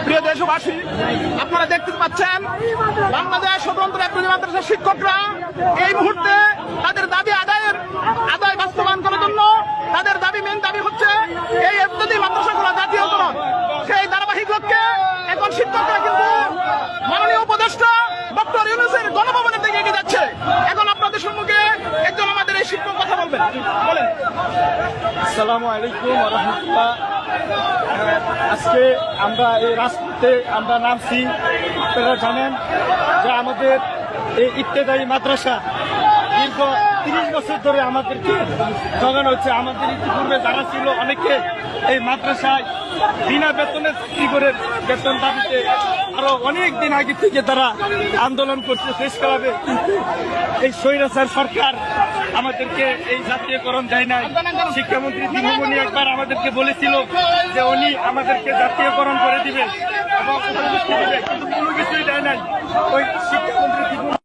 প্রিয় দেশবাসী, আপনারা দেখতে পাচ্ছেন বাংলাদেশ স্বতন্ত্র ইফতেদায়ী মাদ্রাসার শিক্ষকরা এই মুহূর্তে তাদের দাবি আদায় বাস্তবায়ন করার জন্য তাদের মেন দাবি হচ্ছে এই ইফতেদায়ী মাদ্রাসাগুলো জাতীয়করণ। সেই ধারাবাহিক লক্ষ্যে এখন শিক্ষকরা কিন্তু মাননীয় উপদেষ্টা ডক্টর ইউনূসের গণভবনের দিকে এগিয়ে যাচ্ছে। এখন আপনাদের সম্মুখে একজন আমাদের এই শিক্ষক কথা বলবেন। বলেন। আসসালামু আলাইকুম ওয়া রাহমাতুল্লাহ। আজকে আমরা এই রাজপথে আমরা নামছি। আপনারা জানেন যে আমাদের এই ইফতেদায়ী মাদ্রাসা দীর্ঘ 30 বছর ধরে আমাদেরকে জগানো হচ্ছে। আমাদের ইতিপূর্বে যারা ছিল অনেকে এই মাদ্রাসায় বিনা বেতনে চাকরি করে বেতন দাবিতে আরো অনেক দিন আগে থেকে তারা আন্দোলন করছে শেষ করাবে, কিন্তু এই স্বৈরাচার সরকার আমাদেরকে এই জাতীয়করণ দেয় নাই। শিক্ষামন্ত্রী দীপুমণি একবার আমাদেরকে বলেছিল যে উনি আমাদেরকে জাতীয়করণ করে দিবে এবং কিন্তু কোনো কিছুই দেয় নাই। ওই শিক্ষামন্ত্রী দীপুমণি